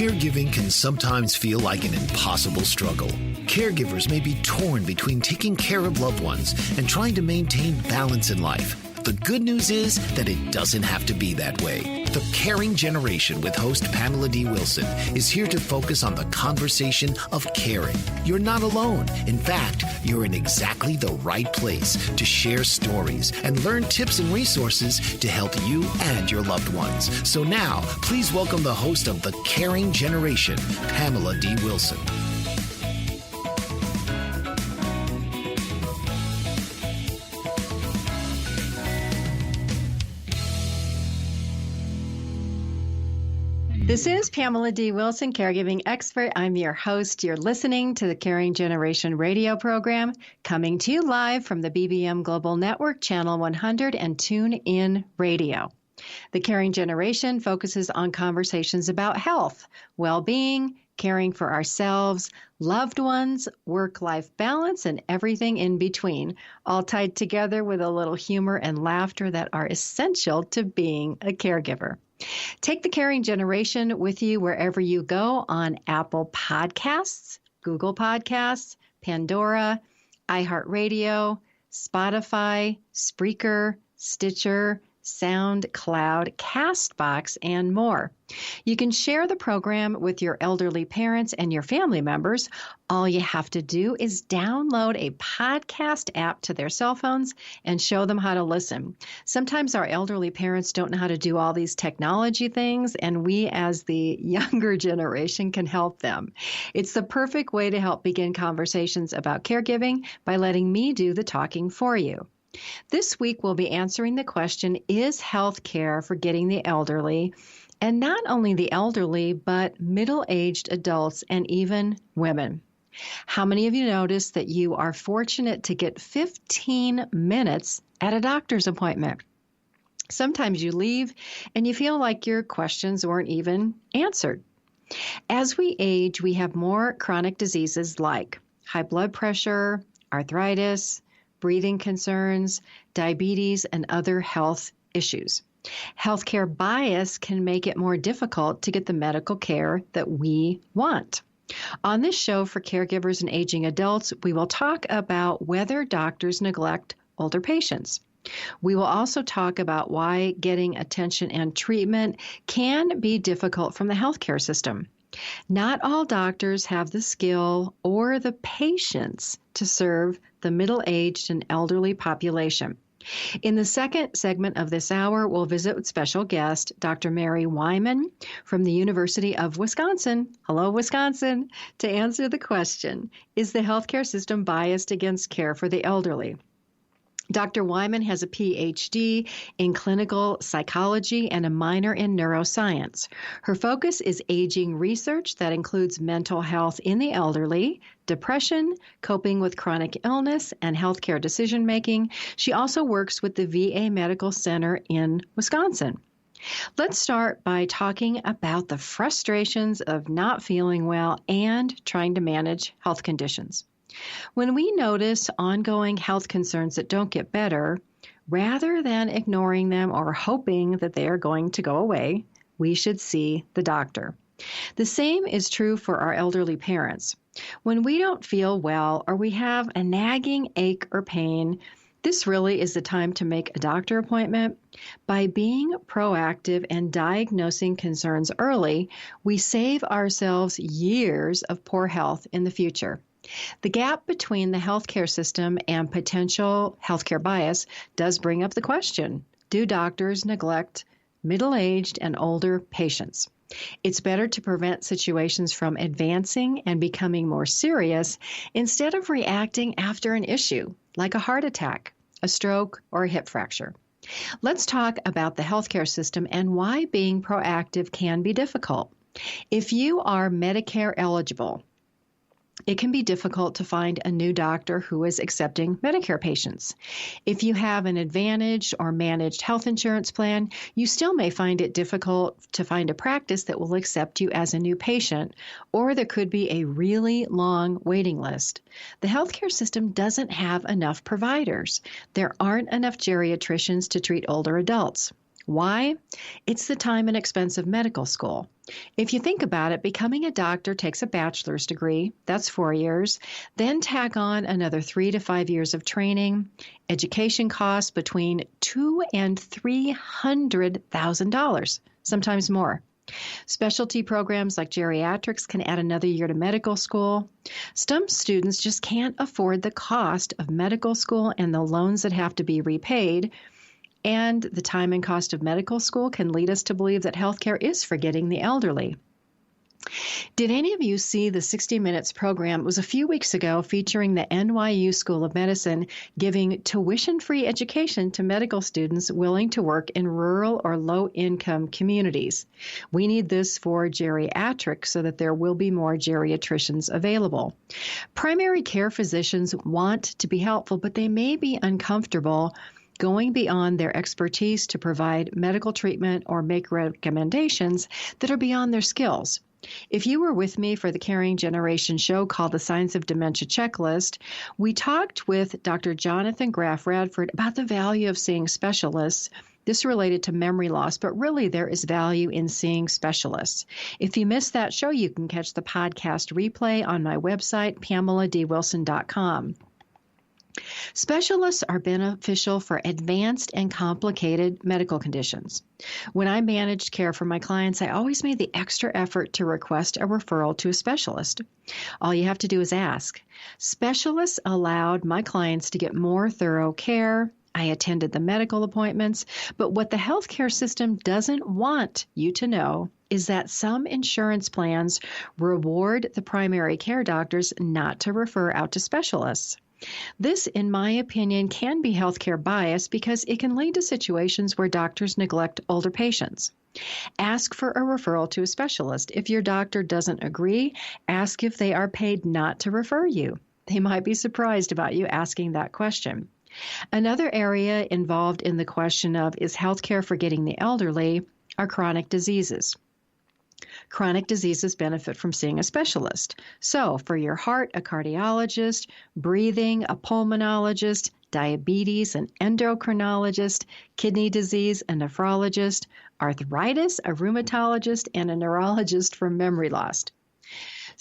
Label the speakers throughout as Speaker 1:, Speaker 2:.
Speaker 1: Caregiving can sometimes feel like an impossible struggle. Caregivers may be torn between taking care of loved ones and trying to maintain balance in life. The good news is that it doesn't have to be that way. The Caring Generation with host Pamela D. Wilson is here to focus on the conversation of caring. You're not alone. In fact, you're in exactly the right place to share stories and learn tips and resources to help you and your loved ones. So now, please welcome the host of The Caring Generation, Pamela D. Wilson.
Speaker 2: This is Pamela D. Wilson, caregiving expert. I'm your host. You're listening to the Caring Generation radio program, coming to you live from the BBM Global Network, Channel 100, and TuneIn Radio. The Caring Generation focuses on conversations about health, well-being, caring for ourselves, loved ones, work-life balance, and everything in between, all tied together with a little humor and laughter that are essential to being a caregiver. Take the Caring Generation with you wherever you go on Apple Podcasts, Google Podcasts, Pandora, iHeartRadio, Spotify, Spreaker, Stitcher, SoundCloud, CastBox, and more. You can share the program with your elderly parents and your family members. All you have to do is download a podcast app to their cell phones and show them how to listen. Sometimes our elderly parents don't know how to do all these technology things, and we as the younger generation can help them. It's the perfect way to help begin conversations about caregiving by letting me do the talking for you. This week, we'll be answering the question, is health care for getting the elderly, and not only the elderly, but middle-aged adults and even women? How many of you notice that you are fortunate to get 15 minutes at a doctor's appointment? Sometimes you leave and you feel like your questions weren't even answered. As we age, we have more chronic diseases like high blood pressure, arthritis, breathing concerns, diabetes, and other health issues. Healthcare bias can make it more difficult to get the medical care that we want. On this show for caregivers and aging adults, we will talk about whether doctors neglect older patients. We will also talk about why getting attention and treatment can be difficult from the healthcare system. Not all doctors have the skill or the patience to serve the middle-aged and elderly population. In the second segment of this hour, we'll visit with special guest Dr. Mary Wyman from the University of Wisconsin. Hello, Wisconsin, to answer the question, is the healthcare system biased against care for the elderly? Dr. Wyman has a PhD in clinical psychology and a minor in neuroscience. Her focus is aging research that includes mental health in the elderly, depression, coping with chronic illness, and healthcare decision-making. She also works with the VA Medical Center in Wisconsin. Let's start by talking about the frustrations of not feeling well and trying to manage health conditions. When we notice ongoing health concerns that don't get better, rather than ignoring them or hoping that they are going to go away, we should see the doctor. The same is true for our elderly parents. When we don't feel well or we have a nagging ache or pain, this really is the time to make a doctor appointment. By being proactive and diagnosing concerns early, we save ourselves years of poor health in the future. The gap between the healthcare system and potential healthcare bias does bring up the question, do doctors neglect middle-aged and older patients? It's better to prevent situations from advancing and becoming more serious instead of reacting after an issue, like a heart attack, a stroke, or a hip fracture. Let's talk about the healthcare system and why being proactive can be difficult. If you are Medicare eligible, it can be difficult to find a new doctor who is accepting Medicare patients. If you have an Advantage or managed health insurance plan, you still may find it difficult to find a practice that will accept you as a new patient, or there could be a really long waiting list. The healthcare system doesn't have enough providers. There aren't enough geriatricians to treat older adults. Why? It's the time and expense of medical school. If you think about it, becoming a doctor takes a bachelor's degree, that's 4 years, then tack on another 3 to 5 years of training. Education costs between $200,000 and $300,000, sometimes more. Specialty programs like geriatrics can add another year to medical school. Some students just can't afford the cost of medical school and the loans that have to be repaid. And the time and cost of medical school can lead us to believe that healthcare is forgetting the elderly. Did any of you see the 60 Minutes program? It was a few weeks ago featuring the NYU School of Medicine giving tuition-free education to medical students willing to work in rural or low-income communities. We need this for geriatrics so that there will be more geriatricians available. Primary care physicians want to be helpful, but they may be uncomfortable going beyond their expertise to provide medical treatment or make recommendations that are beyond their skills. If you were with me for the Caring Generation show called The Signs of Dementia Checklist, we talked with Dr. Jonathan Graff Radford about the value of seeing specialists. This related to memory loss, but really there is value in seeing specialists. If you missed that show, you can catch the podcast replay on my website, PamelaDWilson.com. Specialists are beneficial for advanced and complicated medical conditions. When I managed care for my clients, I always made the extra effort to request a referral to a specialist. All you have to do is ask. Specialists allowed my clients to get more thorough care. I attended the medical appointments, but what the healthcare system doesn't want you to know is that some insurance plans reward the primary care doctors not to refer out to specialists. This, in my opinion, can be healthcare bias because it can lead to situations where doctors neglect older patients. Ask for a referral to a specialist. If your doctor doesn't agree, ask if they are paid not to refer you. They might be surprised about you asking that question. Another area involved in the question of is healthcare forgetting the elderly are chronic diseases. Chronic diseases benefit from seeing a specialist. So for your heart, a cardiologist, breathing, a pulmonologist, diabetes, an endocrinologist, kidney disease, a nephrologist, arthritis, a rheumatologist, and a neurologist for memory loss.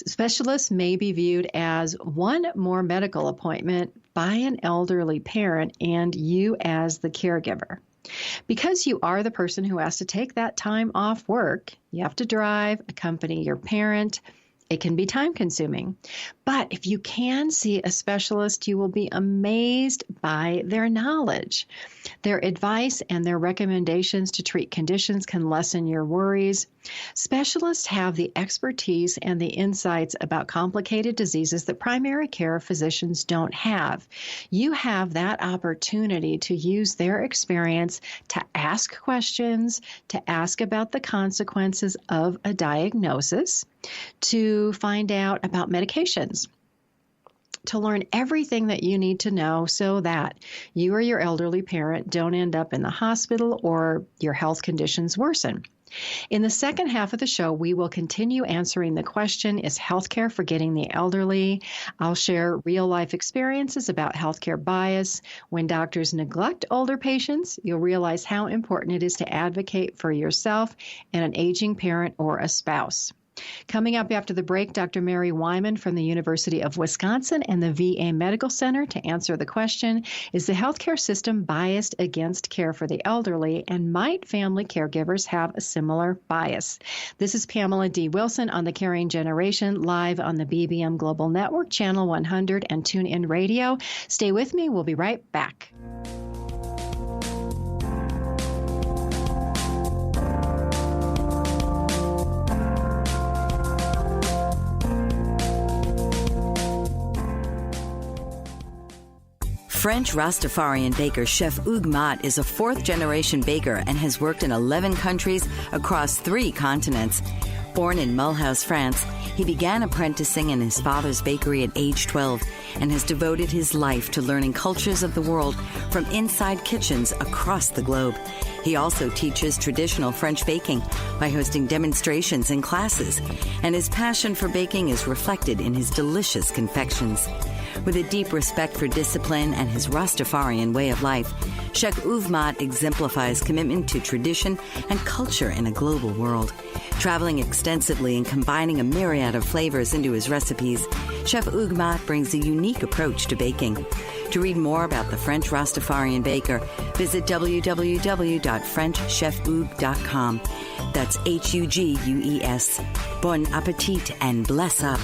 Speaker 2: Specialists may be viewed as one more medical appointment by an elderly parent and you as the caregiver. Because you are the person who has to take that time off work, you have to drive, accompany your parent. It can be time-consuming. But if you can see a specialist, you will be amazed by their knowledge. Their advice and their recommendations to treat conditions can lessen your worries. Specialists have the expertise and the insights about complicated diseases that primary care physicians don't have. You have that opportunity to use their experience to ask questions, to ask about the consequences of a diagnosis, to find out about medications, to learn everything that you need to know so that you or your elderly parent don't end up in the hospital or your health conditions worsen. In the second half of the show, we will continue answering the question, is healthcare forgetting the elderly? I'll share real-life experiences about healthcare bias. When doctors neglect older patients, you'll realize how important it is to advocate for yourself and an aging parent or a spouse. Coming up after the break, Dr. Mary Wyman from the University of Wisconsin and the VA Medical Center to answer the question, is the healthcare system biased against care for the elderly, and might family caregivers have a similar bias? This is Pamela D. Wilson on the Caring Generation, live on the BBM Global Network, Channel 100 and TuneIn Radio. Stay with me. We'll be right back.
Speaker 3: French Rastafarian baker Chef Hugues Mott is a fourth-generation baker and has worked in 11 countries across 3 continents. Born in Mulhouse, France, he began apprenticing in his father's bakery at age 12 and has devoted his life to learning cultures of the world from inside kitchens across the globe. He also teaches traditional French baking by hosting demonstrations and classes, and his passion for baking is reflected in his delicious confections. With a deep respect for discipline and his Rastafarian way of life, Chef Ugmat exemplifies commitment to tradition and culture in a global world. Traveling extensively and combining a myriad of flavors into his recipes, Chef Ugmat brings a unique approach to baking. To read more about the French Rastafarian baker, visit www.frenchchefug.com. That's Hugues. Bon appetit and bless up.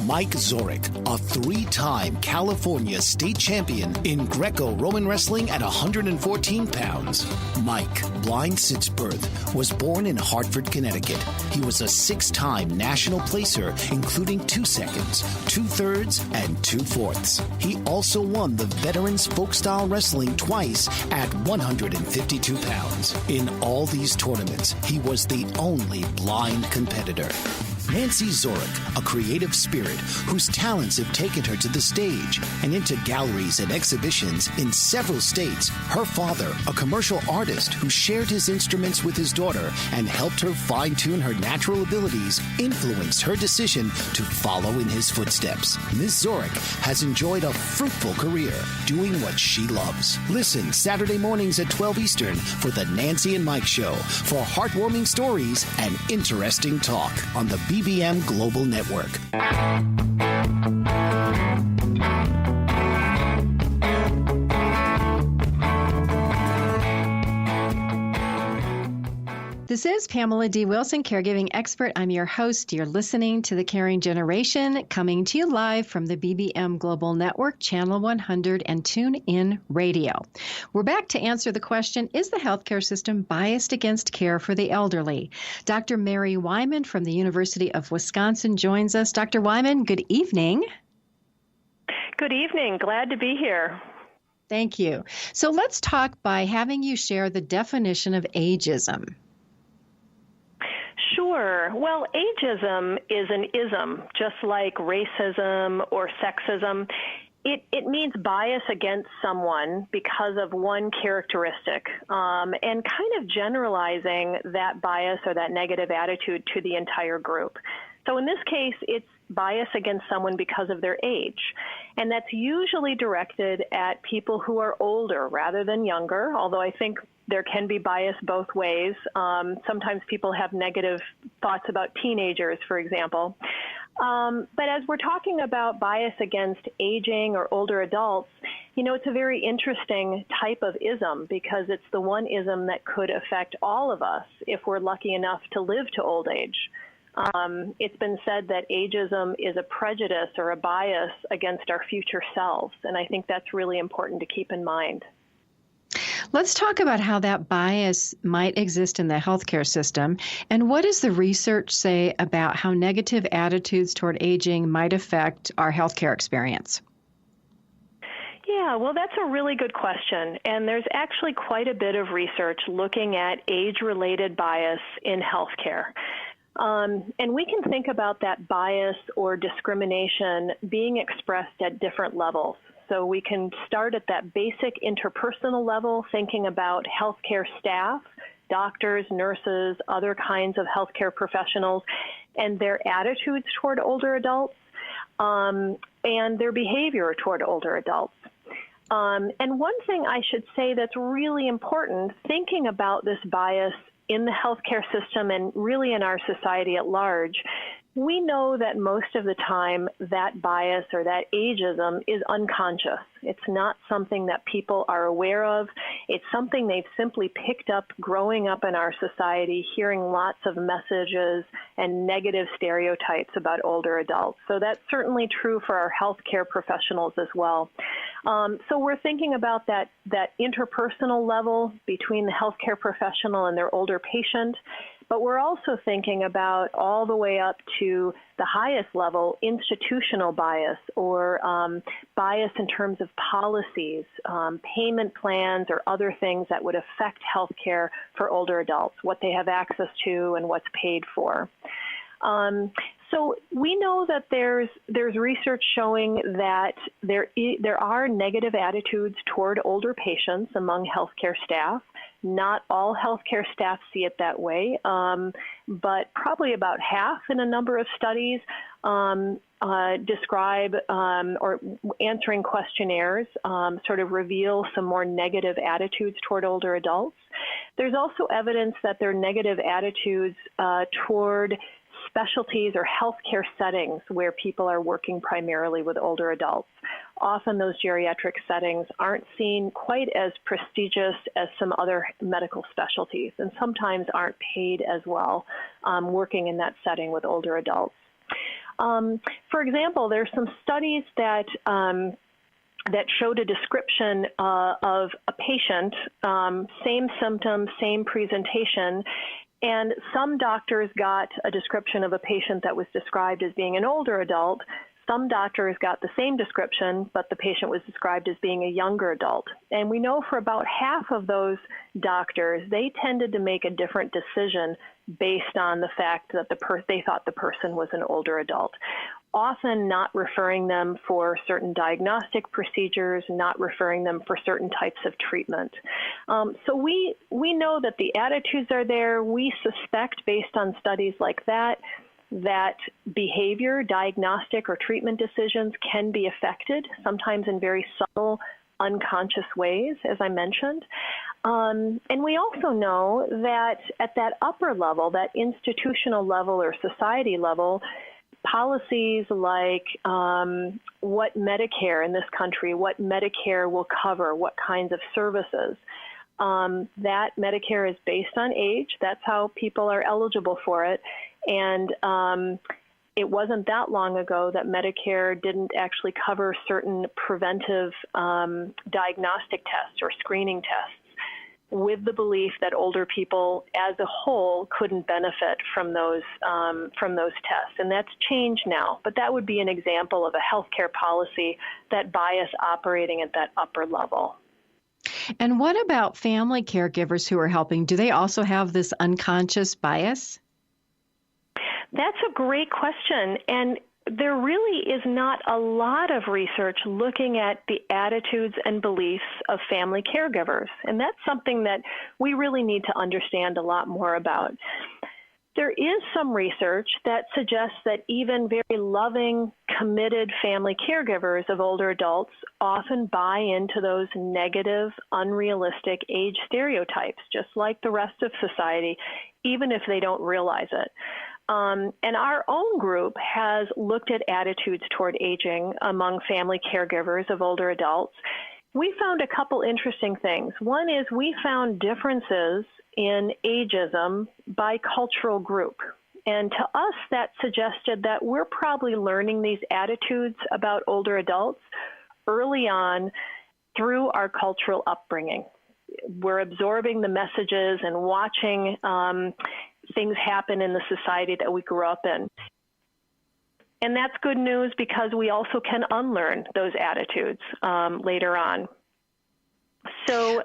Speaker 1: Mike Zorich, a three-time California state champion in Greco-Roman wrestling at 114 pounds. Mike, blind since birth, was born in Hartford, Connecticut. He was a six-time national placer, including 2 seconds, 2/3, and 2/4. He also won the Veterans Folk-Style Wrestling twice at 152 pounds. In all these tournaments, he was the only blind competitor. Nancy Zorich, a creative spirit whose talents have taken her to the stage and into galleries and exhibitions in several states. Her father, a commercial artist who shared his instruments with his daughter and helped her fine-tune her natural abilities, influenced her decision to follow in his footsteps. Ms. Zorich has enjoyed a fruitful career doing what she loves. Listen Saturday mornings at 12 Eastern for the Nancy and Mike Show for heartwarming stories and interesting talk on the BBM Global Network.
Speaker 2: This is Pamela D. Wilson, caregiving expert. I'm your host. You're listening to The Caring Generation, coming to you live from the BBM Global Network, Channel 100 and TuneIn Radio. We're back to answer the question, is the healthcare system biased against care for the elderly? Dr. Mary Wyman from the University of Wisconsin joins us. Dr. Wyman, good evening.
Speaker 4: Good evening. Glad to be here.
Speaker 2: Thank you. So let's talk by having you share the definition of ageism.
Speaker 4: Sure. Well, ageism is an ism, just like racism or sexism. It means bias against someone because of one characteristic, and kind of generalizing that bias or that negative attitude to the entire group. So in this case, it's bias against someone because of their age. And that's usually directed at people who are older rather than younger, although I think there can be bias both ways. Sometimes people have negative thoughts about teenagers, for example. But as we're talking about bias against aging or older adults, you know, it's a very interesting type of ism because it's the one ism that could affect all of us if we're lucky enough to live to old age. It's been said that ageism is a prejudice or a bias against our future selves, and I think that's really important to keep in mind.
Speaker 2: Let's talk about how that bias might exist in the healthcare system, and what does the research say about how negative attitudes toward aging might affect our healthcare experience?
Speaker 4: Yeah, well, that's a really good question, and there's actually quite a bit of research looking at age-related bias in healthcare. And we can think about that bias or discrimination being expressed at different levels. So we can start at that basic interpersonal level, thinking about healthcare staff, doctors, nurses, other kinds of healthcare professionals, and their attitudes toward older adults, and their behavior toward older adults. And one thing I should say that's really important, thinking about this bias in the healthcare system and really in our society at large, we know that most of the time that bias or that ageism is unconscious. It's not something that people are aware of. It's something they've simply picked up growing up in our society, hearing lots of messages and negative stereotypes about older adults. So that's certainly true for our healthcare professionals as well. So we're thinking about that interpersonal level between the healthcare professional and their older patient. But we're also thinking about all the way up to the highest level, institutional bias or bias in terms of policies, payment plans, or other things that would affect healthcare for older adults, what they have access to and what's paid for. So we know that there's research showing that there are negative attitudes toward older patients among healthcare staff. Not all healthcare staff see it that way, but probably about half in a number of studies describe or answering questionnaires sort of reveal some more negative attitudes toward older adults. There's also evidence that their negative attitudes toward specialties or healthcare settings where people are working primarily with older adults. Often those geriatric settings aren't seen quite as prestigious as some other medical specialties, and sometimes aren't paid as well working in that setting with older adults. For example, there's some studies that showed a description of a patient, same symptoms, same presentation, and some doctors got a description of a patient that was described as being an older adult. Some doctors got the same description, but the patient was described as being a younger adult. And we know for about half of those doctors, they tended to make a different decision based on the fact that they thought the person was an older adult, often not referring them for certain diagnostic procedures, not referring them for certain types of treatment. So we know that the attitudes are there. We suspect, based on studies like that behavior, diagnostic or treatment decisions can be affected, sometimes in very subtle, unconscious ways, as I mentioned. And we also know that at that upper level, that institutional level or society level, policies like what Medicare in this country, what Medicare will cover, what kinds of services, that Medicare is based on age. That's how people are eligible for it. And it wasn't that long ago that Medicare didn't actually cover certain preventive diagnostic tests or screening tests, with the belief that older people as a whole couldn't benefit from those tests. And that's changed now. But that would be an example of a healthcare policy, that bias operating at that upper level.
Speaker 2: And what about family caregivers who are helping? Do they also have this unconscious bias?
Speaker 4: That's a great question. And there really is not a lot of research looking at the attitudes and beliefs of family caregivers. And that's something that we really need to understand a lot more about. There is some research that suggests that even very loving, committed family caregivers of older adults often buy into those negative, unrealistic age stereotypes, just like the rest of society, even if they don't realize it. And our own group has looked at attitudes toward aging among family caregivers of older adults. We found a couple interesting things. One is we found differences in ageism by cultural group. And to us, that suggested that we're probably learning these attitudes about older adults early on through our cultural upbringing. We're absorbing the messages and watching things happen in the society that we grew up in. And that's good news because we also can unlearn those attitudes later on. So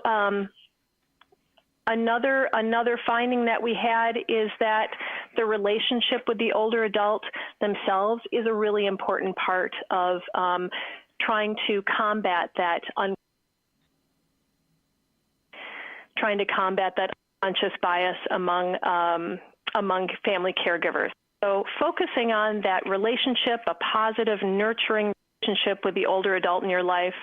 Speaker 4: another finding that we had is that the relationship with the older adult themselves is a really important part of trying to combat that unconscious bias among family caregivers. So focusing on that relationship, a positive, nurturing relationship with the older adult in your life,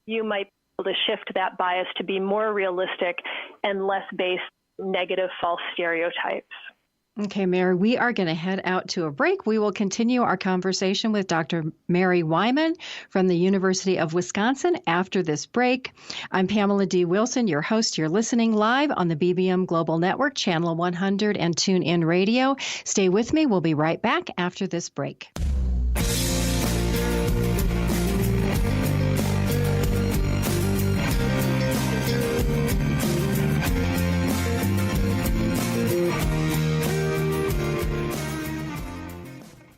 Speaker 4: you might be able to shift that bias to be more realistic and less based on negative false stereotypes.
Speaker 2: Okay, Mary, we are going to head out to a break. We will continue our conversation with Dr. Mary Wyman from the University of Wisconsin after this break. I'm Pamela D. Wilson, your host. You're listening live on the BBM Global Network, Channel 100 and TuneIn Radio. Stay with me. We'll be right back after this break.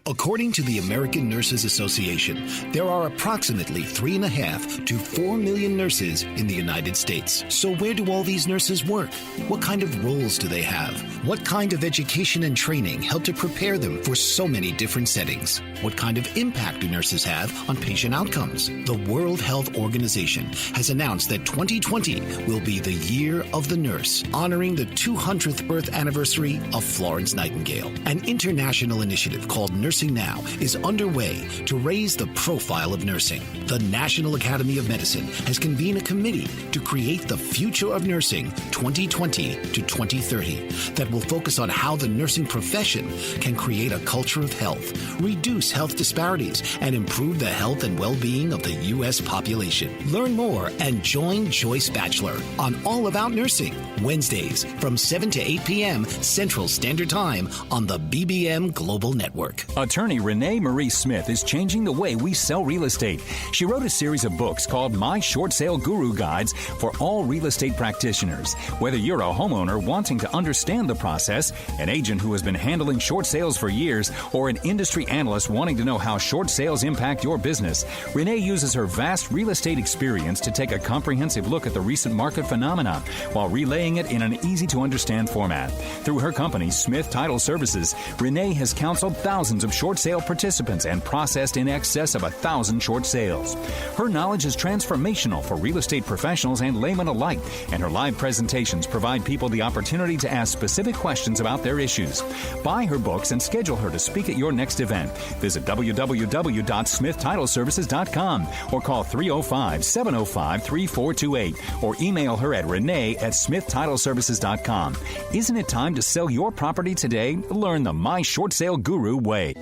Speaker 1: According to the American Nurses Association, there are approximately 3.5 to 4 million nurses in the United States. So where do all these nurses work? What kind of roles do they have? What kind of education and training help to prepare them for so many different settings? What kind of impact do nurses have on patient outcomes? The World Health Organization has announced that 2020 will be the year of the nurse, honoring the 200th birth anniversary of Florence Nightingale. An international initiative called Nursing Now is underway to raise the profile of nursing. The National Academy of Medicine has convened a committee to create the Future of Nursing 2020 to 2030 that will focus on how the nursing profession can create a culture of health, reduce health disparities, and improve the health and well-being of the U.S. population. Learn more and join Joyce Batchelor on All About Nursing, Wednesdays from 7 to 8 p.m. Central Standard Time on the BBM Global Network.
Speaker 5: Attorney Renee Marie Smith is changing the way we sell real estate. She wrote a series of books called My Short Sale Guru Guides for all real estate practitioners. Whether you're a homeowner wanting to understand the process, an agent who has been handling short sales for years, or an industry analyst wanting to know how short sales impact your business, Renee uses her vast real estate experience to take a comprehensive look at the recent market phenomena while relaying it in an easy-to-understand format. Through her company, Smith Title Services, Renee has counseled thousands of short sale participants and processed in excess of 1,000 short sales. Her knowledge is transformational for real estate professionals and laymen alike, and her live presentations provide people the opportunity to ask specific questions about their issues. Buy her books and schedule her to speak at your next event. Visit www.smithtitleservices.com or call 305-705-3428 or email her at renee@smithtitleservices.com. Isn't it time to sell your property today? Learn the My Short Sale Guru way.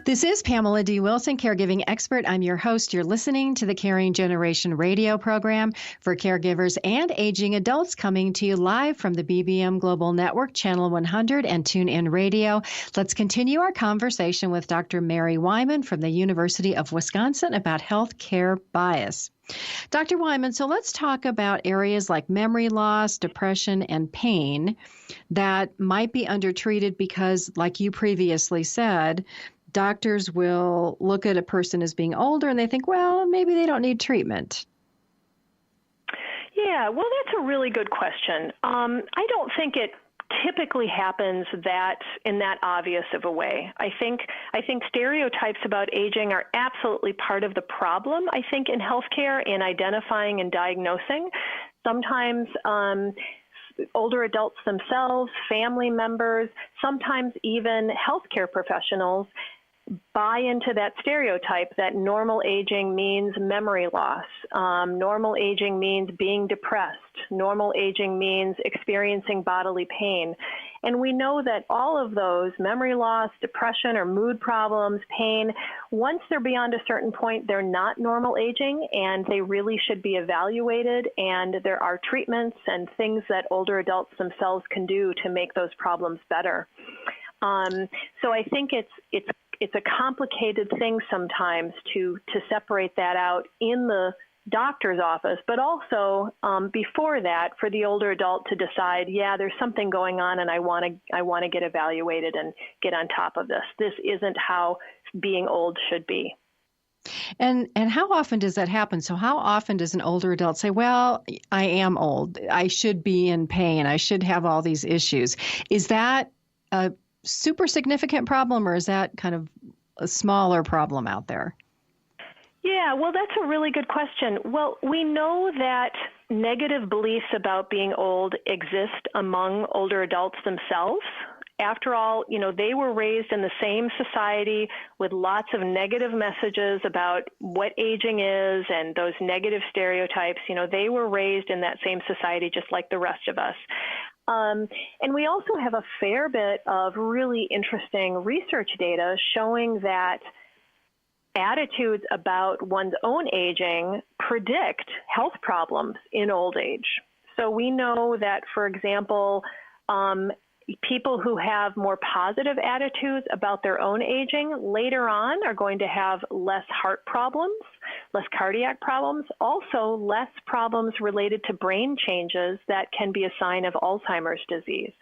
Speaker 2: This is Pamela D. Wilson, caregiving expert. I'm your host. You're listening to the Caring Generation radio program for caregivers and aging adults, coming to you live from the BBM Global Network, Channel 100 and TuneIn Radio. Let's continue our conversation with Dr. Mary Wyman from the University of Wisconsin about healthcare bias. Dr. Wyman, so let's talk about areas like memory loss, depression, and pain that might be undertreated because, like you previously said, doctors will look at a person as being older and they think, well, maybe they don't need treatment.
Speaker 4: Yeah, well, that's a really good question. I don't think it typically happens in that obvious of a way. I think stereotypes about aging are absolutely part of the problem, I think, in healthcare, in identifying and diagnosing. Sometimes older adults themselves, family members, sometimes even healthcare professionals buy into that stereotype that normal aging means memory loss. Normal aging means being depressed. Normal aging means experiencing bodily pain. And we know that all of those, memory loss, depression or mood problems, pain, once they're beyond a certain point, they're not normal aging and they really should be evaluated. And there are treatments and things that older adults themselves can do to make those problems better. So I think it's a complicated thing sometimes to separate that out in the doctor's office, but also before that for the older adult to decide, yeah, there's something going on and I want to get evaluated and get on top of this. This isn't how being old should be.
Speaker 2: And how often does that happen? So how often does an older adult say, well, I am old, I should be in pain, I should have all these issues? Is that a super significant problem, or is that kind of a smaller problem out there?
Speaker 4: Yeah, well, that's a really good question. Well, we know that negative beliefs about being old exist among older adults themselves. After all, they were raised in the same society with lots of negative messages about what aging is and those negative stereotypes. They were raised in that same society just like the rest of us. And we also have a fair bit of really interesting research data showing that attitudes about one's own aging predict health problems in old age. So we know that, for example, people who have more positive attitudes about their own aging later on are going to have less heart problems, less cardiac problems, also less problems related to brain changes that can be a sign of Alzheimer's disease.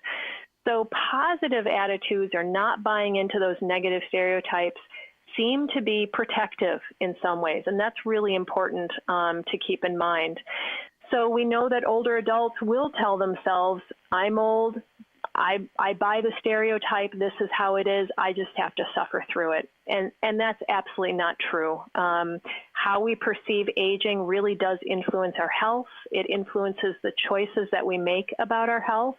Speaker 4: So positive attitudes or not buying into those negative stereotypes seem to be protective in some ways, and that's really important to keep in mind. So we know that older adults will tell themselves, I'm old, I buy the stereotype, this is how it is, I just have to suffer through it. And that's absolutely not true. How we perceive aging really does influence our health. It influences the choices that we make about our health.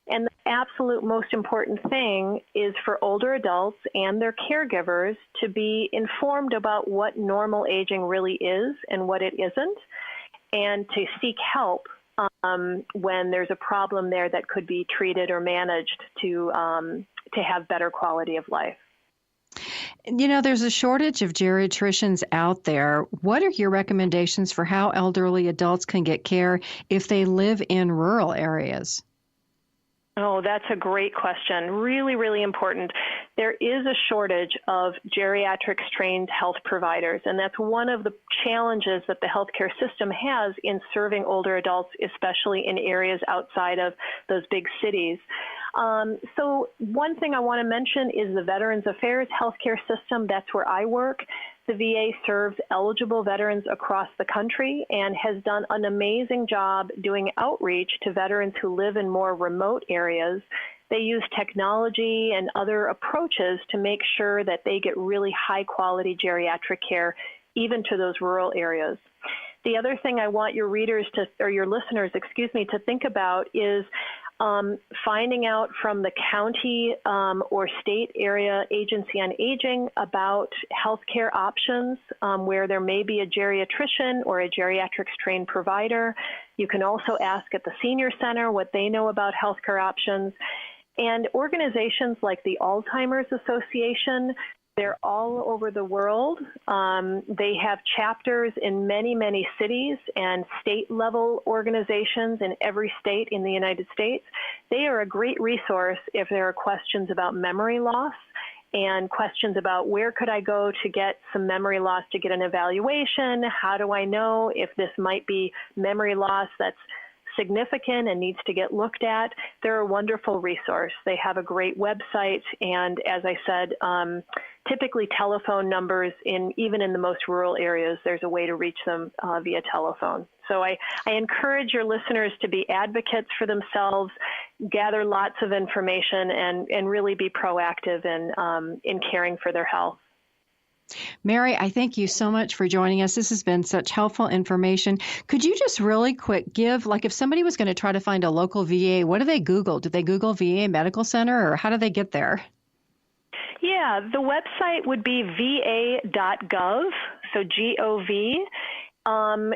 Speaker 4: And the absolute most important thing is for older adults and their caregivers to be informed about what normal aging really is and what it isn't, and to seek help when there's a problem there that could be treated or managed to have better quality of life.
Speaker 2: You know, there's a shortage of geriatricians out there. What are your recommendations for how elderly adults can get care if they live in rural areas?
Speaker 4: Oh, that's a great question. Really, really important. There is a shortage of geriatrics trained health providers, and that's one of the challenges that the healthcare system has in serving older adults, especially in areas outside of those big cities. So one thing I want to mention is the Veterans Affairs healthcare system. That's where I work. The VA serves eligible veterans across the country and has done an amazing job doing outreach to veterans who live in more remote areas. They use technology and other approaches to make sure that they get really high quality geriatric care, even to those rural areas. The other thing I want your readers to, or your listeners, to think about is finding out from the county or state area agency on aging about healthcare options where there may be a geriatrician or a geriatrics trained provider. You can also ask at the senior center what they know about healthcare options. And organizations like the Alzheimer's Association, they're all over the world. They have chapters in many, many cities and state-level organizations in every state in the United States. They are a great resource if there are questions about memory loss and questions about where could I go to get some memory loss to get an evaluation? How do I know if this might be memory loss that's significant and needs to get looked at? They're a wonderful resource. They have a great website, and as I said, typically telephone numbers even in the most rural areas, there's a way to reach them via telephone. So I encourage your listeners to be advocates for themselves, gather lots of information, and really be proactive in caring for their health.
Speaker 2: Mary, I thank you so much for joining us. This has been such helpful information. Could you just really quick give, like if somebody was going to try to find a local VA, what do they Google? Do they Google VA Medical Center, or how do they get there?
Speaker 4: Yeah, the website would be va.gov, so G-O-V.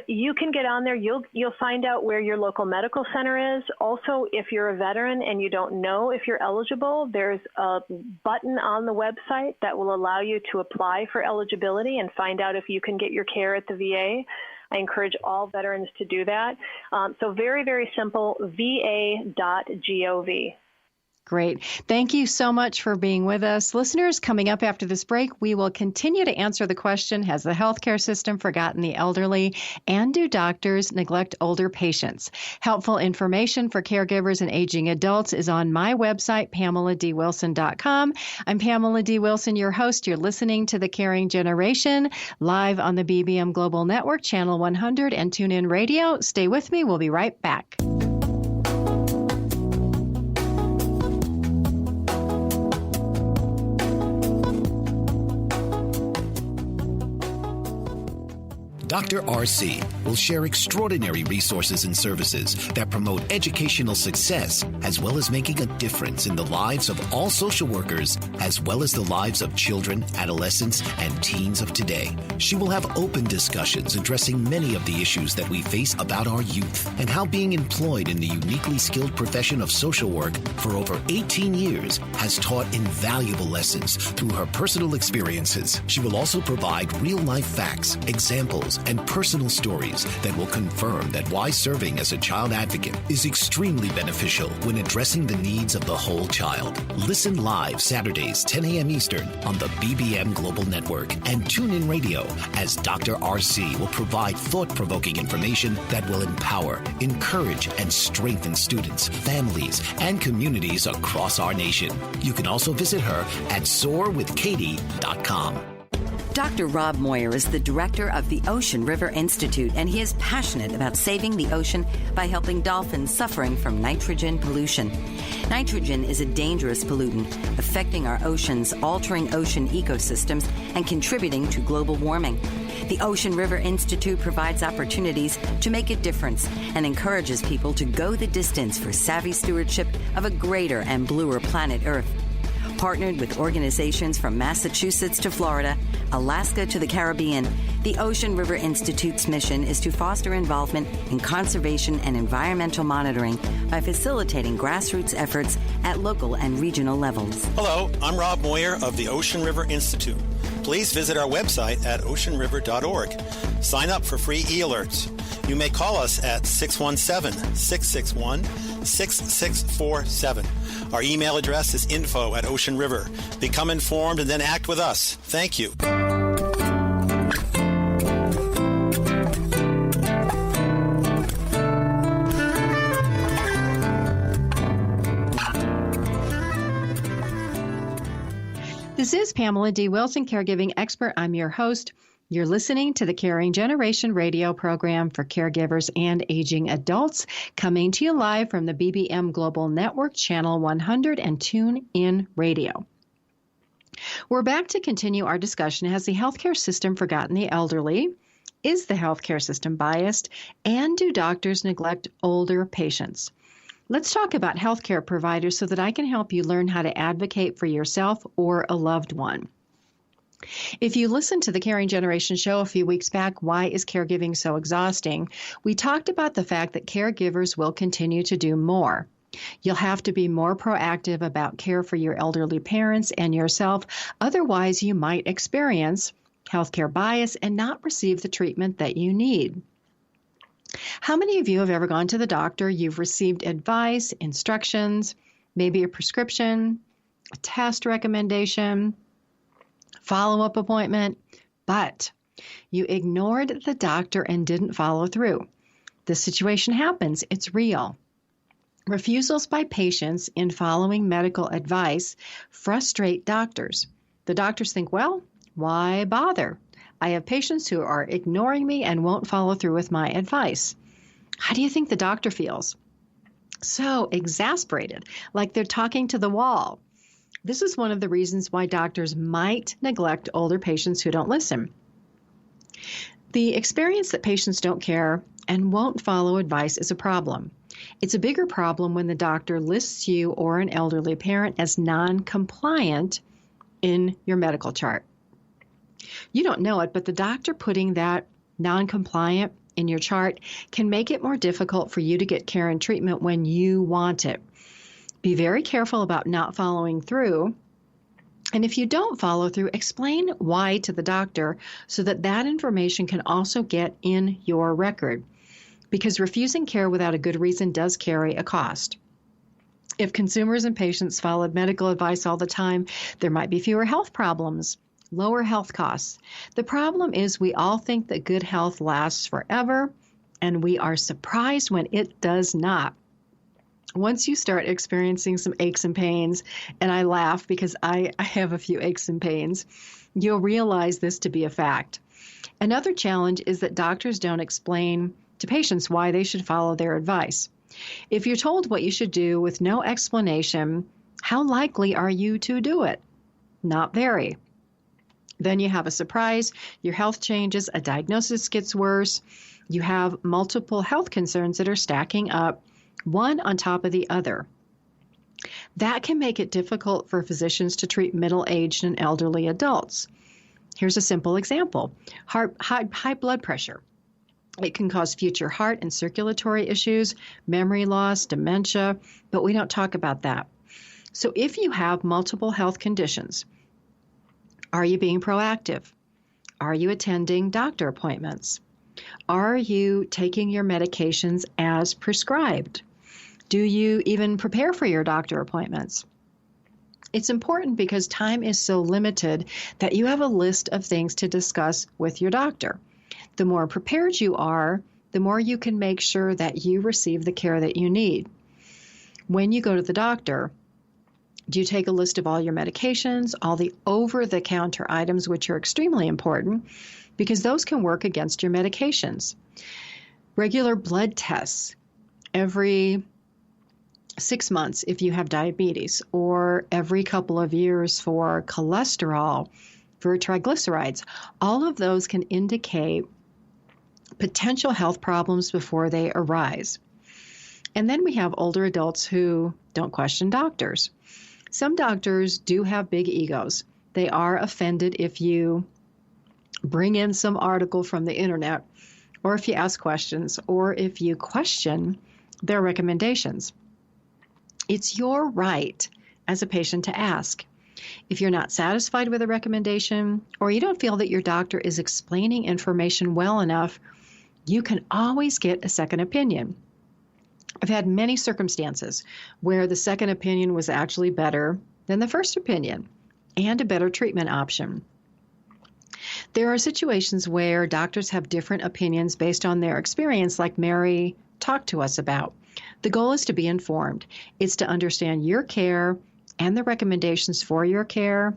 Speaker 4: You can get on there. You'll find out where your local medical center is. Also, if you're a veteran and you don't know if you're eligible, there's a button on the website that will allow you to apply for eligibility and find out if you can get your care at the VA. I encourage all veterans to do that. So very, very simple, va.gov.
Speaker 2: Great. Thank you so much for being with us. Listeners, coming up after this break, we will continue to answer the question, has the healthcare system forgotten the elderly, and do doctors neglect older patients? Helpful information for caregivers and aging adults is on my website, PamelaDWilson.com. I'm Pamela D. Wilson, your host. You're listening to The Caring Generation, live on the BBM Global Network, Channel 100, and TuneIn Radio. Stay with me. We'll be right back.
Speaker 1: Dr. RC will share extraordinary resources and services that promote educational success, as well as making a difference in the lives of all social workers, as well as the lives of children, adolescents, and teens of today. She will have open discussions addressing many of the issues that we face about our youth and how being employed in the uniquely skilled profession of social work for over 18 years has taught invaluable lessons through her personal experiences. She will also provide real-life facts, examples, examples and personal stories that will confirm that why serving as a child advocate is extremely beneficial when addressing the needs of the whole child. Listen live Saturdays, 10 a.m. Eastern on the BBM Global Network and tune in radio as Dr. RC will provide thought-provoking information that will empower, encourage, and strengthen students, families, and communities across our nation. You can also visit her at soarwithkatie.com.
Speaker 3: Dr. Rob Moyer is the director of the Ocean River Institute, and he is passionate about saving the ocean by helping dolphins suffering from nitrogen pollution. Nitrogen is a dangerous pollutant affecting our oceans, altering ocean ecosystems, and contributing to global warming. The Ocean River Institute provides opportunities to make a difference and encourages people to go the distance for savvy stewardship of a greater and bluer planet Earth. Partnered with organizations from Massachusetts to Florida, Alaska to the Caribbean, the Ocean River Institute's mission is to foster involvement in conservation and environmental monitoring by facilitating grassroots efforts at local and regional levels.
Speaker 6: Hello, I'm Rob Moyer of the Ocean River Institute. Please visit our website at oceanriver.org. Sign up for free e-alerts. You may call us at 617-661-6647. Our email address is info@Ocean River. Become informed and then act with us. Thank you.
Speaker 2: This is Pamela D. Wilson, caregiving expert. I'm your host. You're listening to the Caring Generation radio program for caregivers and aging adults, coming to you live from the BBM Global Network, Channel 100 and TuneIn Radio. We're back to continue our discussion. Has the healthcare system forgotten the elderly? Is the healthcare system biased? And do doctors neglect older patients? Let's talk about healthcare providers so that I can help you learn how to advocate for yourself or a loved one. If you listened to the Caring Generation show a few weeks back, Why is Caregiving So Exhausting? We talked about the fact that caregivers will continue to do more. You'll have to be more proactive about care for your elderly parents and yourself. Otherwise, you might experience healthcare bias and not receive the treatment that you need. How many of you have ever gone to the doctor? You've received advice, instructions, maybe a prescription, a test recommendation, follow-up appointment, but you ignored the doctor and didn't follow through. This situation happens. It's real. Refusals by patients in following medical advice frustrate doctors. The doctors think, well, why bother? I have patients who are ignoring me and won't follow through with my advice. How do you think the doctor feels? So exasperated, like they're talking to the wall. This is one of the reasons why doctors might neglect older patients who don't listen. The experience that patients don't care and won't follow advice is a problem. It's a bigger problem when the doctor lists you or an elderly parent as non-compliant in your medical chart. You don't know it, but the doctor putting that non-compliant in your chart can make it more difficult for you to get care and treatment when you want it. Be very careful about not following through. And if you don't follow through, explain why to the doctor so that that information can also get in your record. Because refusing care without a good reason does carry a cost. If consumers and patients followed medical advice all the time, there might be fewer health problems, lower health costs. The problem is we all think that good health lasts forever, and we are surprised when it does not. Once you start experiencing some aches and pains, and I laugh because I have a few aches and pains, you'll realize this to be a fact. Another challenge is that doctors don't explain to patients why they should follow their advice. If you're told what you should do with no explanation, how likely are you to do it? Not very. Then you have a surprise, your health changes, a diagnosis gets worse, you have multiple health concerns that are stacking up, one on top of the other. That can make it difficult for physicians to treat middle-aged and elderly adults. Here's a simple example. High blood pressure. It can cause future heart and circulatory issues, memory loss, dementia, but we don't talk about that. So if you have multiple health conditions, are you being proactive? Are you attending doctor appointments? Are you taking your medications as prescribed? Do you even prepare for your doctor appointments? It's important because time is so limited that you have a list of things to discuss with your doctor. The more prepared you are, the more you can make sure that you receive the care that you need. When you go to the doctor, do you take a list of all your medications, all the over-the-counter items, which are extremely important because those can work against your medications? Regular blood tests every 6 months if you have diabetes, or every couple of years for cholesterol, for triglycerides. All of those can indicate potential health problems before they arise. And then we have older adults who don't question doctors. Some doctors do have big egos. They are offended if you bring in some article from the internet, or if you ask questions, or if you question their recommendations. It's your right as a patient to ask. If you're not satisfied with a recommendation, or you don't feel that your doctor is explaining information well enough, you can always get a second opinion. I've had many circumstances where the second opinion was actually better than the first opinion and a better treatment option. There are situations where doctors have different opinions based on their experience, like Mary talked to us about. The goal is to be informed. It's to understand your care and the recommendations for your care.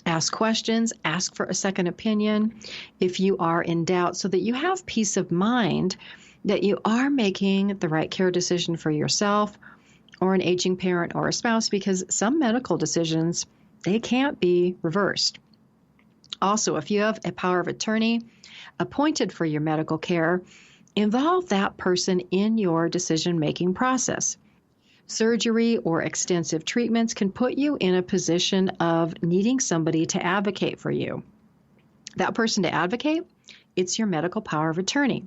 Speaker 2: Ask questions, ask for a second opinion if you are in doubt, so that you have peace of mind that you are making the right care decision for yourself or an aging parent or a spouse, because some medical decisions, they can't be reversed. Also, if you have a power of attorney appointed for your medical care, involve that person in your decision-making process. Surgery or extensive treatments can put you in a position of needing somebody to advocate for you. That person to advocate, it's your medical power of attorney.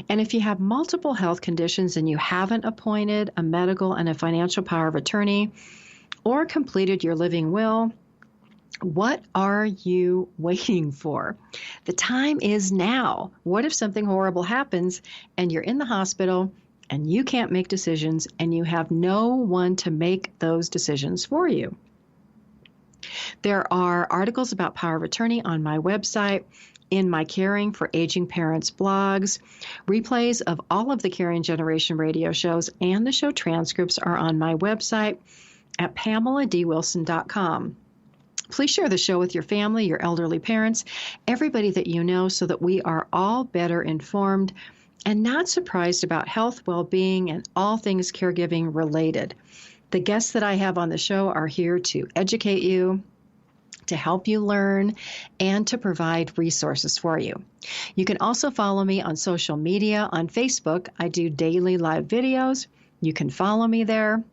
Speaker 2: And if you have multiple health conditions and you haven't appointed a medical and a financial power of attorney or completed your living will, what are you waiting for? The time is now. What if something horrible happens and you're in the hospital and you can't make decisions and you have no one to make those decisions for you? There are articles about power of attorney on my website, in my Caring for Aging Parents blogs. Replays of all of the Caring Generation radio shows and the show transcripts are on my website at PamelaDWilson.com. Please share the show with your family, your elderly parents, everybody that you know, so that we are all better informed and not surprised about health, well-being, and all things caregiving related. The guests that I have on the show are here to educate you, to help you learn, and to provide resources for you. You can also follow me on social media. On Facebook, I do daily live videos. You can follow me there.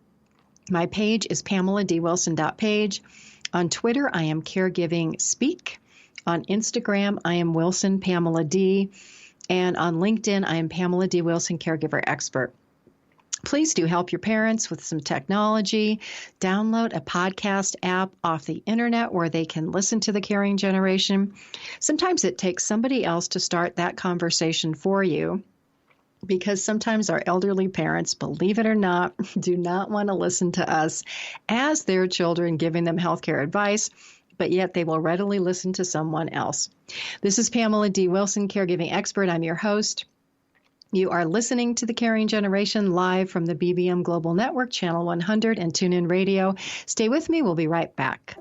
Speaker 2: My page is PamelaDWilson.page. On Twitter, I am Caregiving Speak. On Instagram, I am Wilson Pamela D. And on LinkedIn, I am Pamela D. Wilson, Caregiver Expert. Please do help your parents with some technology. Download a podcast app off the internet where they can listen to the Caring Generation. Sometimes it takes somebody else to start that conversation for you, because sometimes our elderly parents, believe it or not, do not want to listen to us as their children giving them healthcare advice, but yet they will readily listen to someone else. This is Pamela D. Wilson, Caregiving Expert. I'm your host. You are listening to the Caring Generation live from the BBM Global Network, Channel 100 and TuneIn Radio. Stay with me. We'll be right back.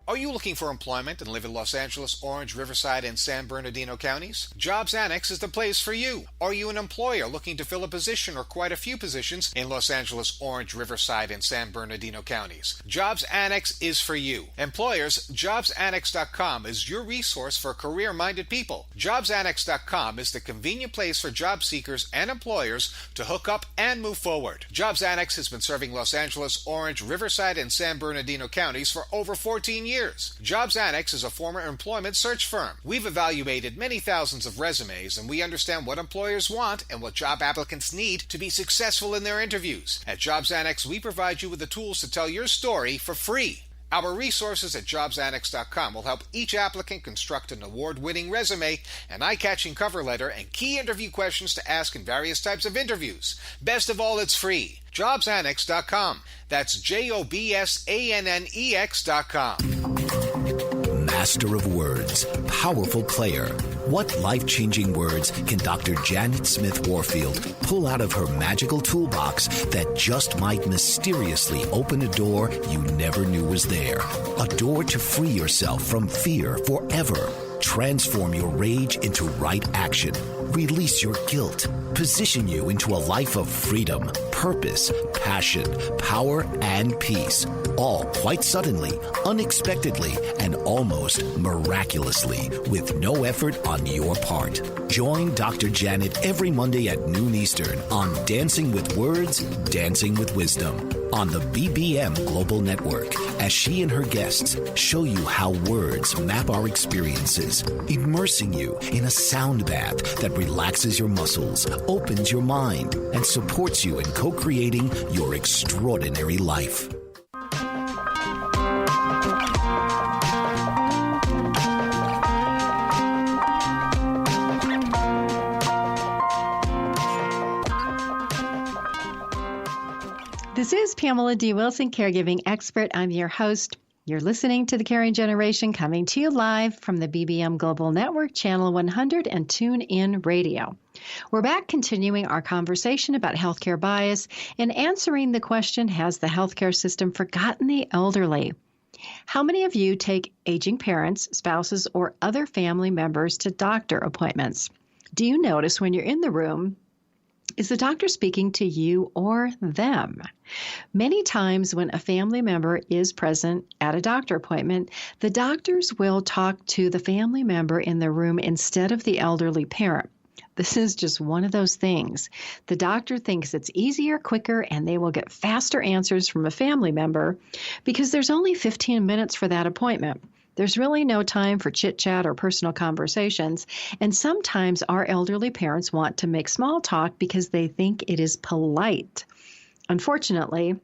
Speaker 7: Are you looking for employment and live in Los Angeles, Orange, Riverside, and San Bernardino counties? Jobs Annex is the place for you. Are you an employer looking to fill a position or quite a few positions in Los Angeles, Orange, Riverside, and San Bernardino counties? Jobs Annex is for you. Employers, JobsAnnex.com is your resource for career-minded people. JobsAnnex.com is the convenient place for job seekers and employers to hook up and move forward. Jobs Annex has been serving Los Angeles, Orange, Riverside, and San Bernardino counties for over 14 years. Jobs Annex is a former employment search firm. We've evaluated many thousands of resumes, and we understand what employers want and what job applicants need to be successful in their interviews. At Jobs Annex, we provide you with the tools to tell your story for free. Our resources at jobsannex.com will help each applicant construct an award-winning resume, an eye-catching cover letter, and key interview questions to ask in various types of interviews. Best of all, it's free. jobsannex.com. That's jobsannex.com.
Speaker 1: Master of words, powerful player. What life-changing words can Dr. Janet Smith Warfield pull out of her magical toolbox that just might mysteriously open a door you never knew was there? A door to free yourself from fear forever. Transform your rage into right action. Release your guilt. Position you into a life of freedom, purpose, passion, power, and peace. All quite suddenly, unexpectedly, and almost miraculously, with no effort on your part. Join Dr. Janet every Monday at noon Eastern on Dancing with Words, Dancing with Wisdom on the BBM Global Network as she and her guests show you how words map our experiences, immersing you in a sound bath that relaxes your muscles, opens your mind, and supports you in co-creating your extraordinary life.
Speaker 2: This is Pamela D. Wilson, caregiving expert. I'm your host. You're listening to The Caring Generation, coming to you live from the BBM Global Network, Channel 100 and TuneIn Radio. We're back continuing our conversation about healthcare bias and answering the question, has the healthcare system forgotten the elderly? How many of you take aging parents, spouses, or other family members to doctor appointments? Do you notice when you're in the room, is the doctor speaking to you or them? Many times when a family member is present at a doctor appointment, the doctors will talk to the family member in the room instead of the elderly parent. This is just one of those things. The doctor thinks it's easier, quicker, and they will get faster answers from a family member because there's only 15 minutes for that appointment. There's really no time for chit-chat or personal conversations, and sometimes our elderly parents want to make small talk because they think it is polite. Unfortunately,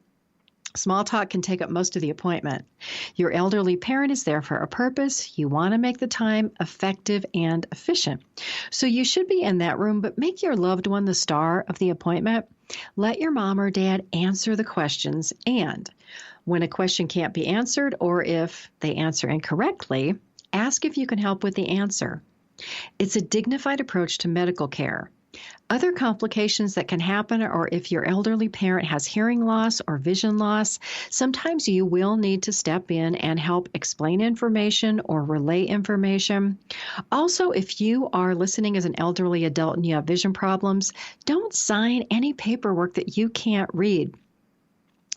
Speaker 2: small talk can take up most of the appointment. Your elderly parent is there for a purpose. You want to make the time effective and efficient. So you should be in that room, but make your loved one the star of the appointment. Let your mom or dad answer the questions, and when a question can't be answered or if they answer incorrectly, ask if you can help with the answer. It's a dignified approach to medical care. Other complications that can happen are if your elderly parent has hearing loss or vision loss, sometimes you will need to step in and help explain information or relay information. Also, if you are listening as an elderly adult and you have vision problems, don't sign any paperwork that you can't read.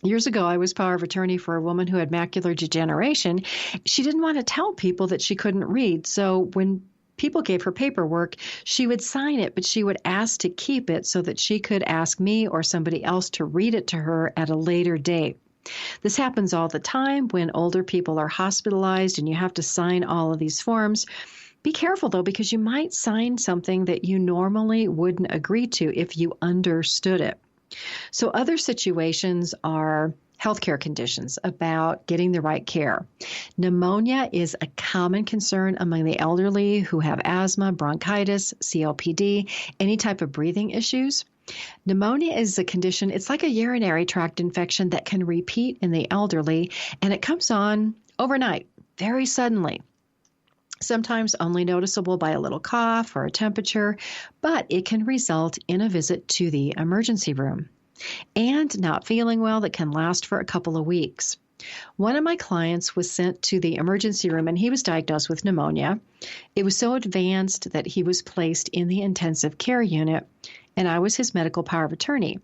Speaker 2: Years ago, I was power of attorney for a woman who had macular degeneration. She didn't want to tell people that she couldn't read. So when people gave her paperwork, she would sign it, but she would ask to keep it so that she could ask me or somebody else to read it to her at a later date. This happens all the time when older people are hospitalized and you have to sign all of these forms. Be careful, though, because you might sign something that you normally wouldn't agree to if you understood it. So other situations are healthcare conditions about getting the right care. Pneumonia is a common concern among the elderly who have asthma, bronchitis, COPD, any type of breathing issues. Pneumonia is a condition, it's like a urinary tract infection that can repeat in the elderly, and it comes on overnight, very suddenly. Sometimes only noticeable by a little cough or a temperature, but it can result in a visit to the emergency room and not feeling well that can last for a couple of weeks. One of my clients was sent to the emergency room and he was diagnosed with pneumonia. It was so advanced that he was placed in the intensive care unit, and I was his medical power of attorney.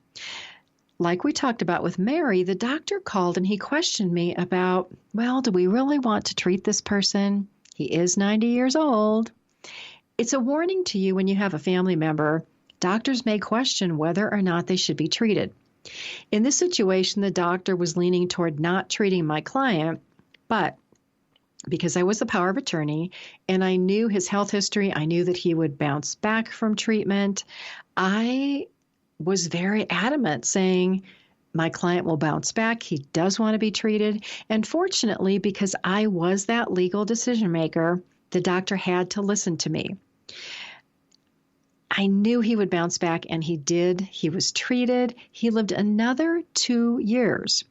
Speaker 2: Like we talked about with Mary, the doctor called and he questioned me about, well, do we really want to treat this person? He is 90 years old. It's a warning to you when you have a family member. Doctors may question whether or not they should be treated. In this situation, the doctor was leaning toward not treating my client, but because I was the power of attorney and I knew his health history. I knew that he would bounce back from treatment. I was very adamant saying, my client will bounce back. He does want to be treated. And fortunately, because I was that legal decision maker, the doctor had to listen to me. I knew he would bounce back, and he did. He was treated. He lived another 2 years.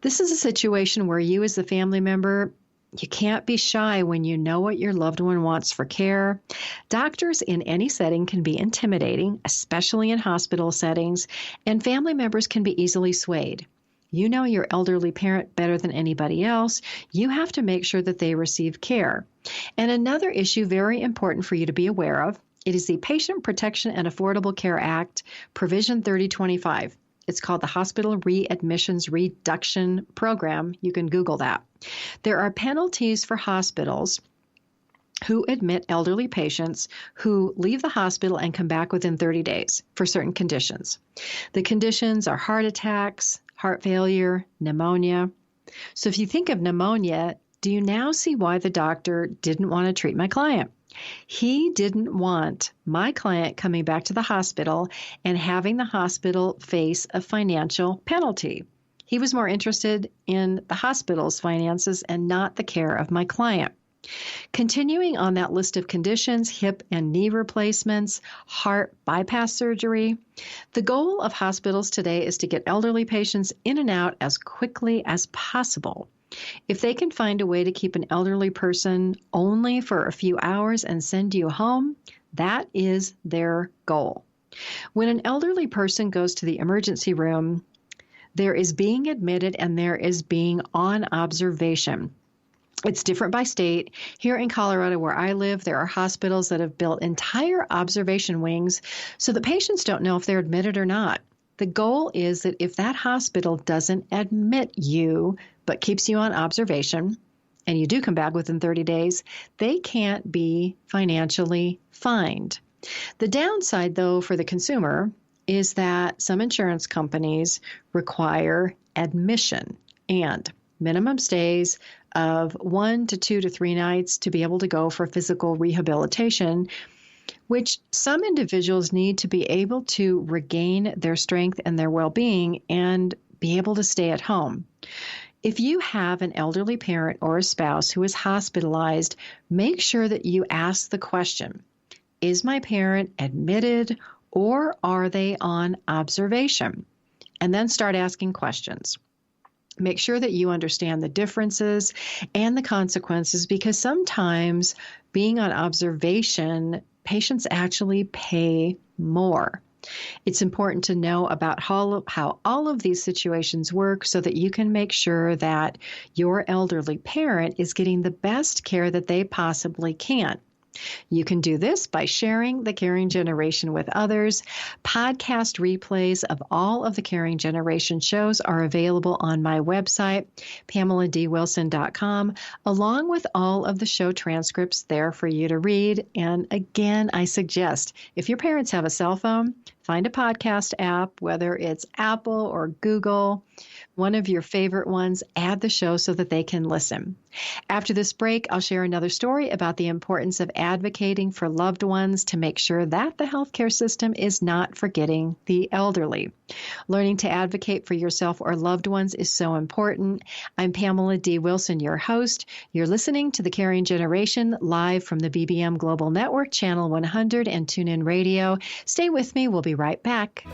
Speaker 2: This is a situation where you as the family member, you can't be shy when you know what your loved one wants for care. Doctors in any setting can be intimidating, especially in hospital settings, and family members can be easily swayed. You know your elderly parent better than anybody else. You have to make sure that they receive care. And another issue very important for you to be aware of, it is the Patient Protection and Affordable Care Act, Provision 3025. It's called the Hospital Readmissions Reduction Program. You can Google that. There are penalties for hospitals who admit elderly patients who leave the hospital and come back within 30 days for certain conditions. The conditions are heart attacks, heart failure, pneumonia. So if you think of pneumonia, do you now see why the doctor didn't want to treat my client? He didn't want my client coming back to the hospital and having the hospital face a financial penalty. He was more interested in the hospital's finances and not the care of my client. Continuing on that list of conditions, hip and knee replacements, heart bypass surgery. The goal of hospitals today is to get elderly patients in and out as quickly as possible. If they can find a way to keep an elderly person only for a few hours and send you home, that is their goal. When an elderly person goes to the emergency room, there is being admitted and there is being on observation. It's different by state. Here in Colorado, where I live, there are hospitals that have built entire observation wings so the patients don't know if they're admitted or not. The goal is that if that hospital doesn't admit you, but keeps you on observation, and you do come back within 30 days, they can't be financially fined. The downside, though, for the consumer is that some insurance companies require admission and minimum stays of 1 to 2 to 3 nights to be able to go for physical rehabilitation, which some individuals need to be able to regain their strength and their well-being and be able to stay at home. If you have an elderly parent or a spouse who is hospitalized, make sure that you ask the question, is my parent admitted or are they on observation? And then start asking questions. Make sure that you understand the differences and the consequences, because sometimes being on observation, patients actually pay more. It's important to know about how all of these situations work so that you can make sure that your elderly parent is getting the best care that they possibly can. You can do this by sharing the Caring Generation with others. Podcast replays of all of the Caring Generation shows are available on my website, PamelaDWilson.com, along with all of the show transcripts there for you to read. And again, I suggest if your parents have a cell phone, find a podcast app, whether it's Apple or Google, one of your favorite ones, add the show so that they can listen. After this break, I'll share another story about the importance of advocating for loved ones to make sure that the healthcare system is not forgetting the elderly. Learning to advocate for yourself or loved ones is so important. I'm Pamela D. Wilson, your host. You're listening to The Caring Generation live from the BBM Global Network, Channel 100 and TuneIn Radio. Stay with me. We'll be right back.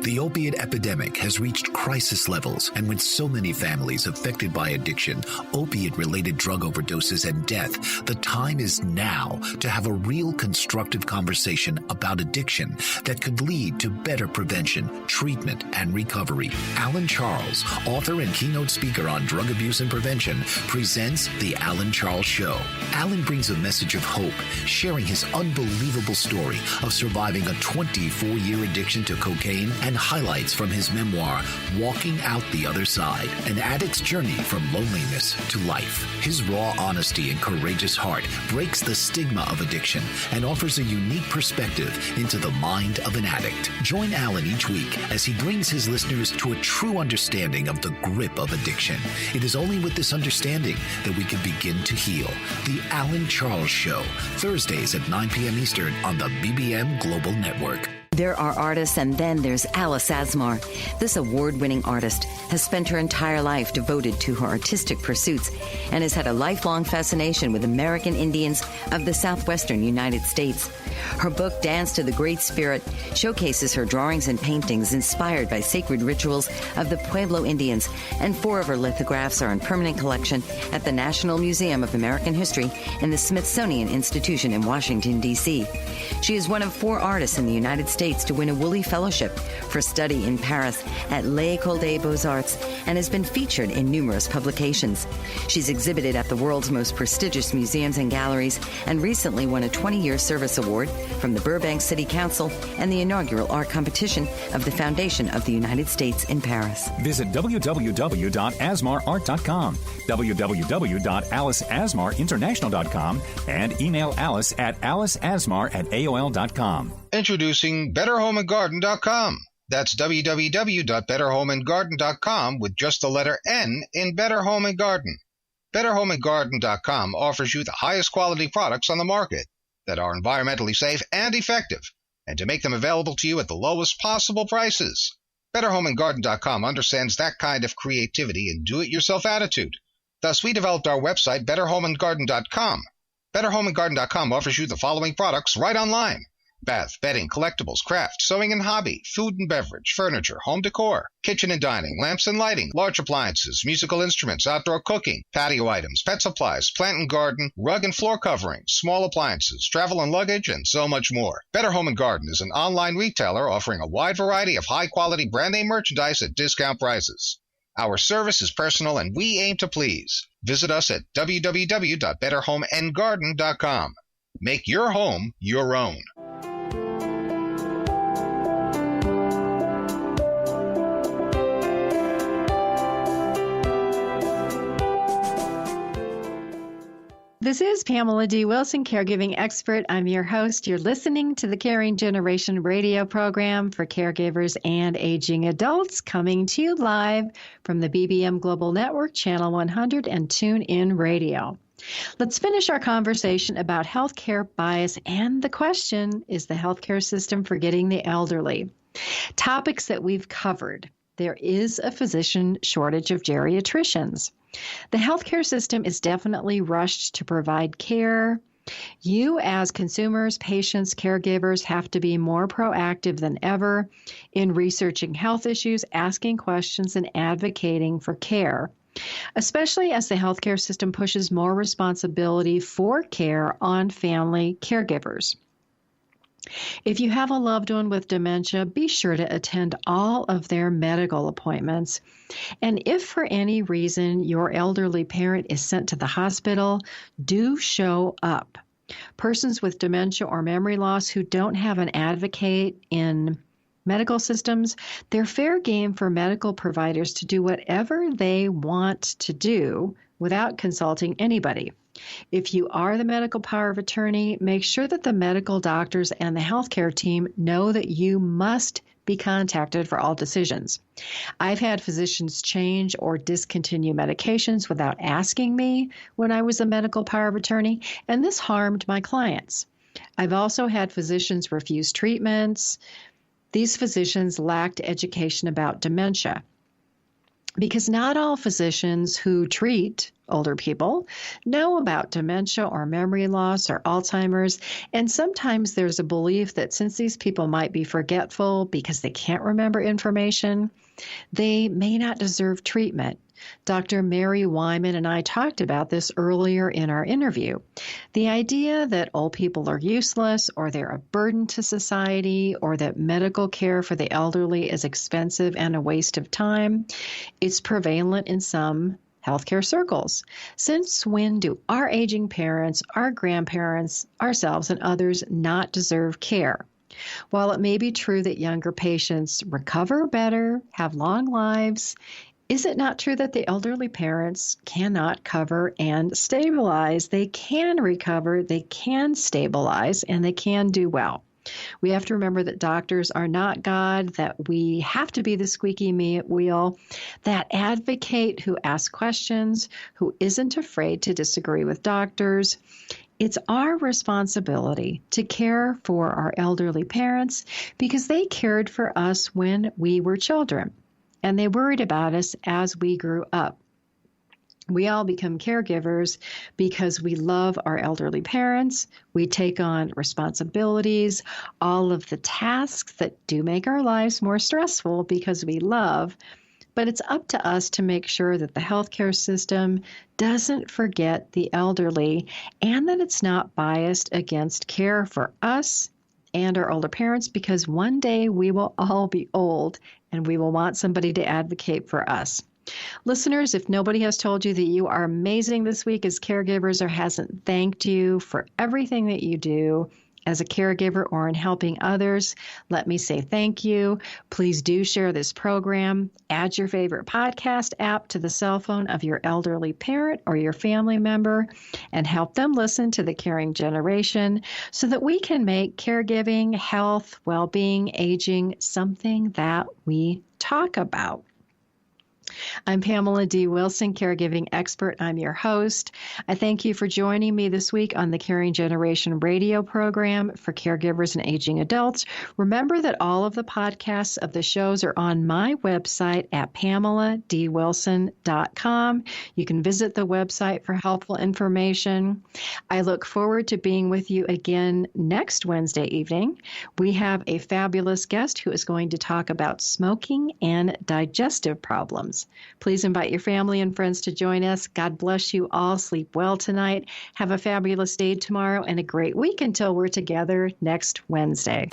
Speaker 1: The opiate epidemic has reached crisis levels, and with so many families affected by addiction, opiate-related drug overdoses, and death, the time is now to have a real constructive conversation about addiction that could lead to better prevention, treatment, and recovery. Alan Charles, author and keynote speaker on drug abuse and prevention, presents The Alan Charles Show. Alan brings a message of hope, sharing his unbelievable story of surviving a 24-year addiction to cocaine and and highlights from his memoir, Walking Out the Other Side, An Addict's Journey from Loneliness to Life. His raw honesty and courageous heart breaks the stigma of addiction and offers a unique perspective into the mind of an addict. Join Alan each week as he brings his listeners to a true understanding of the grip of addiction. It is only with this understanding that we can begin to heal. The Alan Charles Show, Thursdays at 9 p.m. Eastern on the BBM Global Network.
Speaker 3: There are artists, and then there's Alice Asmar. This award-winning artist has spent her entire life devoted to her artistic pursuits and has had a lifelong fascination with American Indians of the southwestern United States. Her book, Dance to the Great Spirit, showcases her drawings and paintings inspired by sacred rituals of the Pueblo Indians, and 4 of her lithographs are in permanent collection at the National Museum of American History and the Smithsonian Institution in Washington, D.C. She is one of 4 artists in the United States to win a Woolley Fellowship for study in Paris at l'École des Beaux-Arts and has been featured in numerous publications. She's exhibited at the world's most prestigious museums and galleries and recently won a 20-year service award from the Burbank City Council and the inaugural art competition of the Foundation of the United States in Paris.
Speaker 5: Visit www.asmarart.com, www.aliceasmarinternational.com, and email Alice at aliceasmar@aol.com.
Speaker 8: Introducing BetterHomeAndGarden.com. That's www.betterhomeandgarden.com with just the letter N in Better Home and Garden. BetterHomeAndGarden.com offers you the highest quality products on the market that are environmentally safe and effective, and to make them available to you at the lowest possible prices. BetterHomeAndGarden.com understands that kind of creativity and do-it-yourself attitude. Thus, we developed our website, BetterHomeAndGarden.com. BetterHomeAndGarden.com offers you the following products right online: bath, bedding, collectibles, craft, sewing and hobby, food and beverage, furniture, home decor, kitchen and dining, lamps and lighting, large appliances, musical instruments, outdoor cooking, patio items, pet supplies, plant and garden, rug and floor coverings, small appliances, travel and luggage, and so much more. Better Home and Garden is an online retailer offering a wide variety of high-quality brand-name merchandise at discount prices. Our service is personal and we aim to please. Visit us at www.betterhomeandgarden.com. Make your home your own.
Speaker 2: This is Pamela D. Wilson, caregiving expert. I'm your host. You're listening to the Caring Generation radio program for caregivers and aging adults, coming to you live from the BBM Global Network, Channel 100, and TuneIn Radio. Let's finish our conversation about healthcare bias and the question, is the healthcare system forgetting the elderly? Topics that we've covered. There is a physician shortage of geriatricians. The healthcare system is definitely rushed to provide care. You, as consumers, patients, caregivers, have to be more proactive than ever in researching health issues, asking questions, and advocating for care, especially as the healthcare system pushes more responsibility for care on family caregivers. If you have a loved one with dementia, be sure to attend all of their medical appointments. And if for any reason your elderly parent is sent to the hospital, do show up. Persons with dementia or memory loss who don't have an advocate in medical systems, they're fair game for medical providers to do whatever they want to do without consulting anybody. If you are the medical power of attorney, make sure that the medical doctors and the healthcare team know that you must be contacted for all decisions. I've had physicians change or discontinue medications without asking me when I was a medical power of attorney, and this harmed my clients. I've also had physicians refuse treatments. These physicians lacked education about dementia, because not all physicians who treat older people know about dementia or memory loss or Alzheimer's, and sometimes there's a belief that since these people might be forgetful because they can't remember information, they may not deserve treatment. Dr. Mary Wyman and I talked about this earlier in our interview. The idea that old people are useless or they're a burden to society or that medical care for the elderly is expensive and a waste of time, it's prevalent in some healthcare circles. Since when do our aging parents, our grandparents, ourselves, and others not deserve care? While it may be true that younger patients recover better, have long lives, is it not true that the elderly parents cannot cover and stabilize? They can recover, they can stabilize, and they can do well. We have to remember that doctors are not God, that we have to be the squeaky wheel, that advocate who asks questions, who isn't afraid to disagree with doctors. It's our responsibility to care for our elderly parents because they cared for us when we were children, and they worried about us as we grew up. We all become caregivers because we love our elderly parents. We take on responsibilities, all of the tasks that do make our lives more stressful because we love. But it's up to us to make sure that the healthcare system doesn't forget the elderly and that it's not biased against care for us and our older parents, because one day we will all be old and we will want somebody to advocate for us. Listeners, if nobody has told you that you are amazing this week as caregivers or hasn't thanked you for everything that you do as a caregiver or in helping others, let me say thank you. Please do share this program. Add your favorite podcast app to the cell phone of your elderly parent or your family member and help them listen to The Caring Generation so that we can make caregiving, health, well-being, aging something that we talk about. I'm Pamela D. Wilson, caregiving expert. I'm your host. I thank you for joining me this week on the Caring Generation radio program for caregivers and aging adults. Remember that all of the podcasts of the shows are on my website at PamelaDWilson.com. You can visit the website for helpful information. I look forward to being with you again next Wednesday evening. We have a fabulous guest who is going to talk about smoking and digestive problems. Please invite your family and friends to join us. God bless you all. Sleep well tonight. Have a fabulous day tomorrow and a great week until we're together next Wednesday.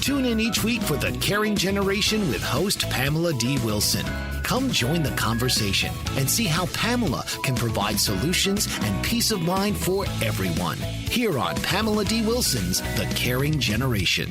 Speaker 1: Tune in each week for The Caring Generation with host Pamela D. Wilson. Come join the conversation and see how Pamela can provide solutions and peace of mind for everyone. Here on Pamela D. Wilson's The Caring Generation.